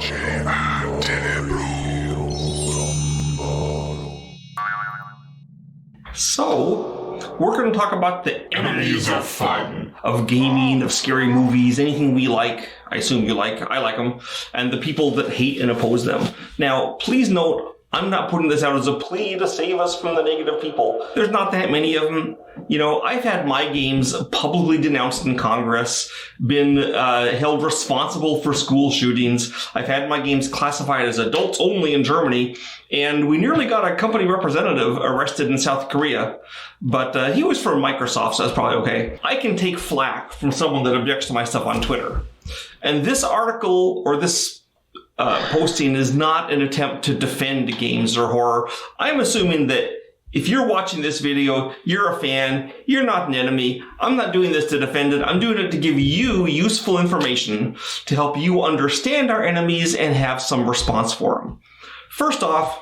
So, we're going to talk about the enemies of fun, of gaming, of scary movies, anything we like. I assume you like. I like them. And the people that hate and oppose them. Now, please note, I'm not putting this out as a plea to save us from the negative people. There's not that many of them. You know, I've had my games publicly denounced in Congress, been held responsible for school shootings. I've had my games classified as adults only in Germany, and we nearly got a company representative arrested in South Korea. But he was from Microsoft, so that's probably okay. I can take flack from someone that objects to my stuff on Twitter. And this article, or this posting, is not an attempt to defend games or horror. I'm assuming that if you're watching this video, you're a fan, you're not an enemy. I'm not doing this to defend it. I'm doing it to give you useful information to help you understand our enemies and have some response for them. First off,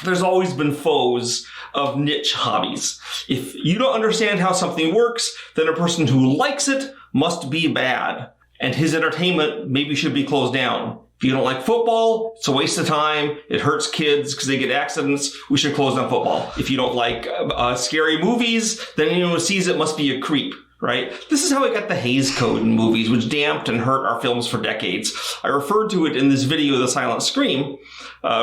there's always been foes of niche hobbies. If you don't understand how something works, then a person who likes it must be bad, and his entertainment maybe should be closed down. If you don't like football, it's a waste of time. It hurts kids because they get accidents. We should close down football. If you don't like scary movies, then anyone who sees it must be a creep, right? This is how we got the Hays Code in movies, which damped and hurt our films for decades. I referred to it in this video, The Silent Scream,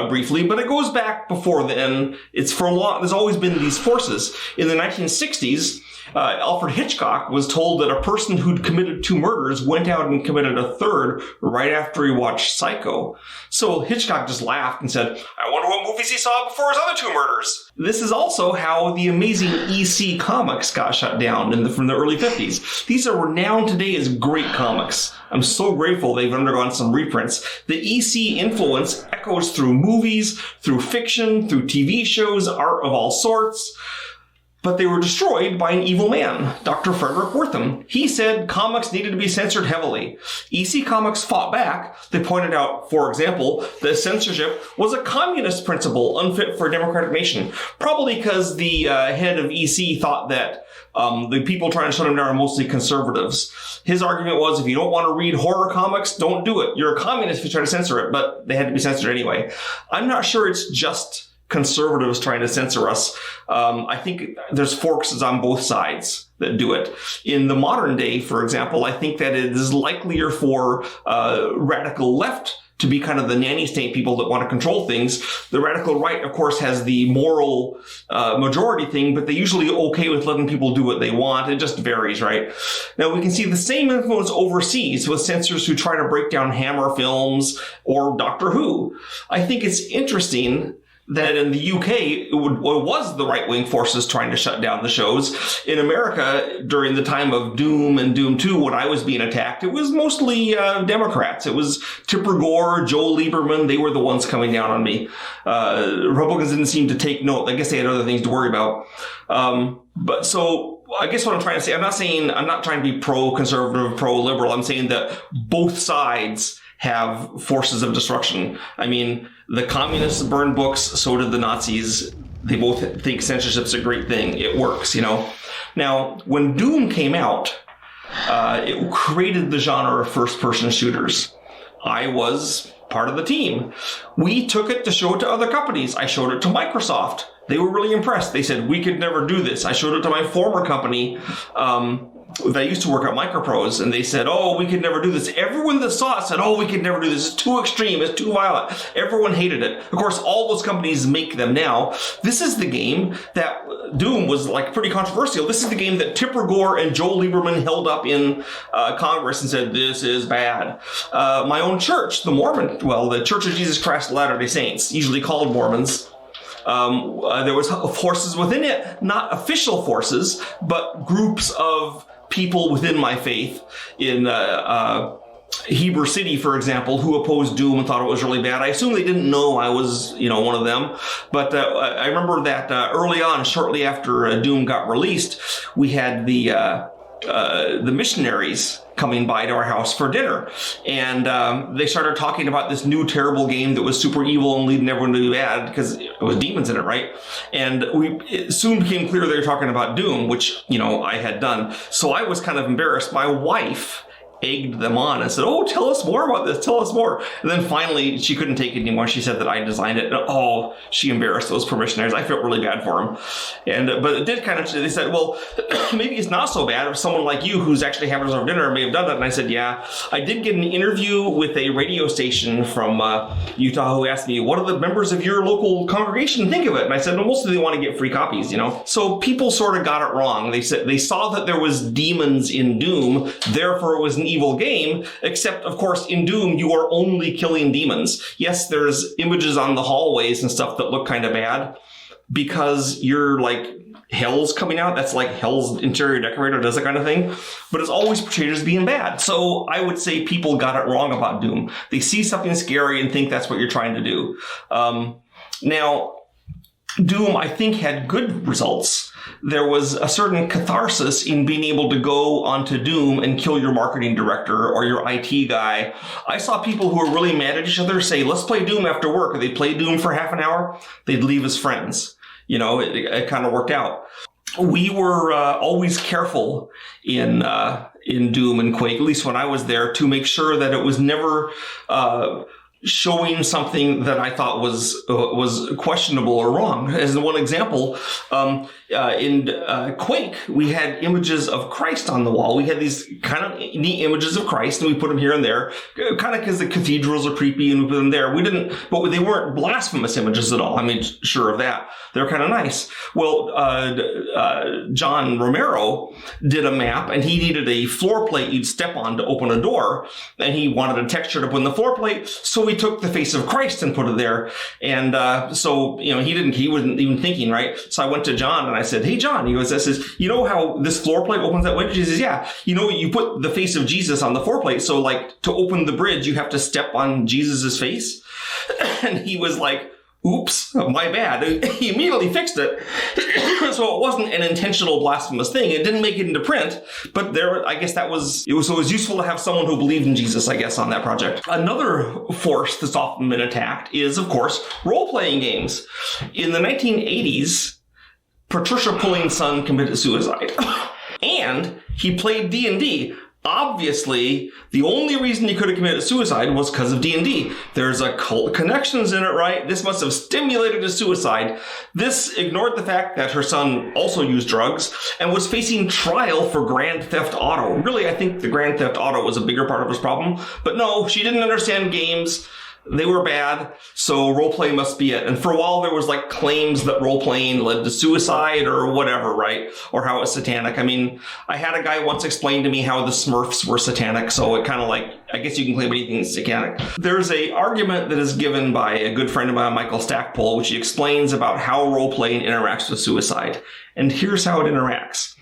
briefly, but it goes back before then. It's for a long, there's always been these forces. In the 1960s, Alfred Hitchcock was told that a person who'd committed 2 murders went out and committed a 3rd right after he watched Psycho. So Hitchcock just laughed and said, I wonder what movies he saw before his other 2 murders. This is also how the amazing EC comics got shut down from the early 50s. These are renowned today as great comics. I'm so grateful they've undergone some reprints. The EC influence echoes through movies, through fiction, through TV shows, art of all sorts. But they were destroyed by an evil man, Dr. Frederick Wertham. He said comics needed to be censored heavily. EC Comics fought back. They pointed out, for example, that censorship was a communist principle unfit for a democratic nation. Probably because the head of EC thought that the people trying to shut him down are mostly conservatives. His argument was, if you don't want to read horror comics, don't do it. You're a communist if you try to censor it, but they had to be censored anyway. I'm not sure it's just conservatives trying to censor us. I think there's forces on both sides that do it. In the modern day, for example, I think that it is likelier for radical left to be kind of the nanny state people that want to control things. The radical right, of course, has the moral majority thing, but they're usually okay with letting people do what they want. It just varies, right? Now, we can see the same influence overseas with censors who try to break down Hammer films or Doctor Who. I think it's interesting that in the UK, it was the right-wing forces trying to shut down the shows. In America, during the time of Doom and Doom 2, when I was being attacked, it was mostly Democrats. It was Tipper Gore, Joel Lieberman. They were the ones coming down on me. Republicans didn't seem to take note. I guess they had other things to worry about. But so I guess what I'm trying to say, I'm not trying to be pro-conservative, pro-liberal. I'm saying that both sides have forces of destruction. I mean, the communists burned books, so did the Nazis. They both think censorship's a great thing. It works, you know. Now, when Doom came out, it created the genre of first-person shooters. I was part of the team. We took it to show it to other companies. I showed it to Microsoft. They were really impressed. They said, we could never do this. I showed it to my former company, that I used to work at Microprose, and they said, oh, we could never do this. Everyone that saw it said, oh, we could never do this. It's too extreme. It's too violent. Everyone hated it. Of course, all those companies make them now. This is the game that Doom was like pretty controversial. This is the game that Tipper Gore and Joel Lieberman held up in Congress and said, this is bad. My own church, the Church of Jesus Christ of Latter-day Saints, usually called Mormons, there was forces within it, not official forces, but groups of people within my faith in Heber City, for example, who opposed Doom and thought it was really bad. I assume they didn't know I was, one of them. But I remember that early on, shortly after Doom got released, we had the missionaries coming by to our house for dinner. And they started talking about this new terrible game that was super evil and leading everyone to be bad because it was demons in it, right? And it soon became clear they were talking about Doom, which, I had done. So I was kind of embarrassed. My wife egged them on and said, oh, tell us more about this, tell us more. And then finally, she couldn't take it anymore. She said that I designed it. And, oh, she embarrassed those permissioners. I felt really bad for them. But it did kind of, they said, well, maybe it's not so bad if someone like you who's actually having us over dinner may have done that. And I said, yeah, I did get an interview with a radio station from Utah who asked me, what do the members of your local congregation think of it? And I said, well, mostly they want to get free copies, you know? So people sort of got it wrong. They said they saw that there was demons in Doom, therefore it was an evil game, except, of course, in Doom, you are only killing demons. Yes, there's images on the hallways and stuff that look kind of bad because you're like, hell's coming out. That's like hell's interior decorator does that kind of thing. But it's always portrayed as being bad. So I would say people got it wrong about Doom. They see something scary and think that's what you're trying to do. Now, Doom, I think, had good results. There was a certain catharsis in being able to go onto Doom and kill your marketing director or your IT guy. I saw people who were really mad at each other say, let's play Doom after work. They'd play Doom for half an hour. They'd leave as friends. You know, it kind of worked out. We were always careful in Doom and Quake, at least when I was there, to make sure that it was never showing something that I thought was questionable or wrong. As one example, in Quake, we had images of Christ on the wall. We had these kind of neat images of Christ, and we put them here and there, kind of because the cathedrals are creepy, and we put them there. We didn't, but they weren't blasphemous images at all. I mean, sure of that. They're kind of nice. Well, John Romero did a map, and he needed a floor plate you'd step on to open a door, and he wanted a texture to put in the floor plate, so we took the face of Christ and put it there. And so, you know, he wasn't even thinking, right? So I went to John and I said, hey, John, he goes, this is, you know how this floor plate opens that way? He says, yeah, you know, you put the face of Jesus on the floor plate. So like to open the bridge, you have to step on Jesus's face. And he was like, oops, my bad. He immediately fixed it. So it wasn't an intentional blasphemous thing. It didn't make it into print, but there, I guess it was useful to have someone who believed in Jesus, I guess, on that project. Another force that's often been attacked is, of course, role-playing games. In the 1980s, Patricia Pulling's son committed suicide. And he played D&D. Obviously, the only reason he could have committed suicide was because of D&D. There's occult connections in it, right? This must have stimulated his suicide. This ignored the fact that her son also used drugs and was facing trial for Grand Theft Auto. Really, I think the Grand Theft Auto was a bigger part of his problem. But no, she didn't understand games. They were bad, so roleplay must be it. And for a while, there was like claims that roleplaying led to suicide or whatever, right? Or how it's satanic. I mean, I had a guy once explain to me how the Smurfs were satanic, so it kind of like, I guess you can claim anything that's satanic. There's a argument that is given by a good friend of mine, Michael Stackpole, which he explains about how roleplaying interacts with suicide. And here's how it interacts.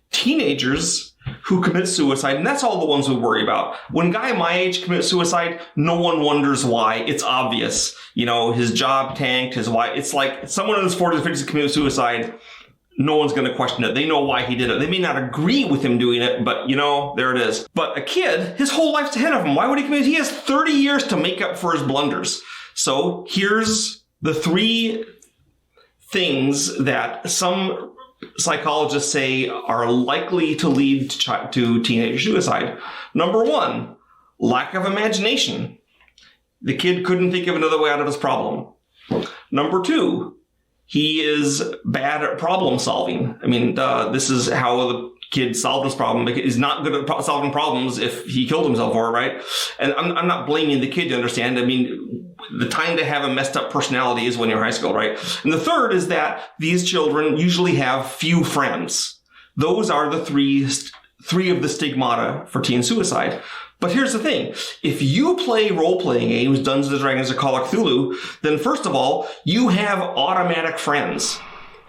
Teenagers who commit suicide, and that's all the ones we worry about. When a guy my age commits suicide, no one wonders why. It's obvious. You know, his job tanked, his wife. It's like someone in his 40s or 50s committed suicide. No one's going to question it. They know why he did it. They may not agree with him doing it, but, you know, there it is. But a kid, his whole life's ahead of him. Why would he commit? He has 30 years to make up for his blunders. So here's the 3 things that some psychologists say are likely to lead to teenage suicide. Number 1, lack of imagination. The kid couldn't think of another way out of his problem. Number 2, he is bad at problem solving. I mean, this is how the kid solved this problem. He's not good at solving problems if he killed himself for it, right? And I'm not blaming the kid, to understand. I mean, the time to have a messed up personality is when you're in high school, right? And the third is that these children usually have few friends. Those are the three of the stigmata for teen suicide. But here's the thing. If you play role-playing games, Dungeons & Dragons or Call of Cthulhu, then first of all, you have automatic friends.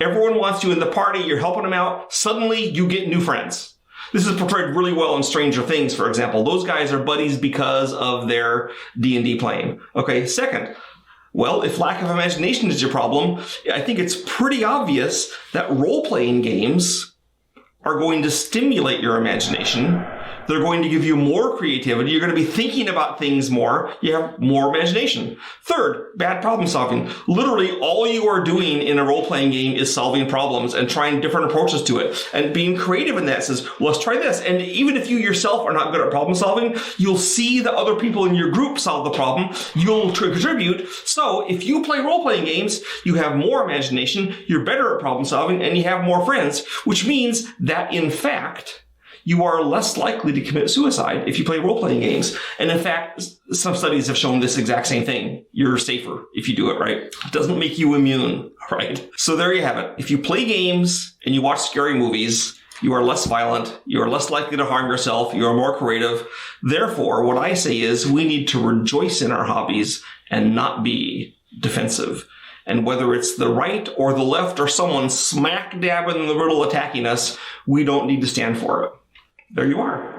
Everyone wants you in the party, you're helping them out, suddenly you get new friends. This is portrayed really well in Stranger Things, for example. Those guys are buddies because of their D&D playing. Okay, second, well, if lack of imagination is your problem, I think it's pretty obvious that role-playing games are going to stimulate your imagination. They're going to give you more creativity. You're going to be thinking about things more. You have more imagination. Third, bad problem solving. Literally, all you are doing in a role-playing game is solving problems and trying different approaches to it. And being creative in that says, well, let's try this. And even if you yourself are not good at problem solving, you'll see the other people in your group solve the problem. You'll contribute. So if you play role-playing games, you have more imagination, you're better at problem solving, and you have more friends, which means that, in fact, you are less likely to commit suicide if you play role-playing games. And in fact, some studies have shown this exact same thing. You're safer if you do it right. It doesn't make you immune, right? So there you have it. If you play games and you watch scary movies, you are less violent, you are less likely to harm yourself, you are more creative. Therefore, what I say is we need to rejoice in our hobbies and not be defensive. And whether it's the right or the left or someone smack dab in the middle attacking us, we don't need to stand for it. There you are.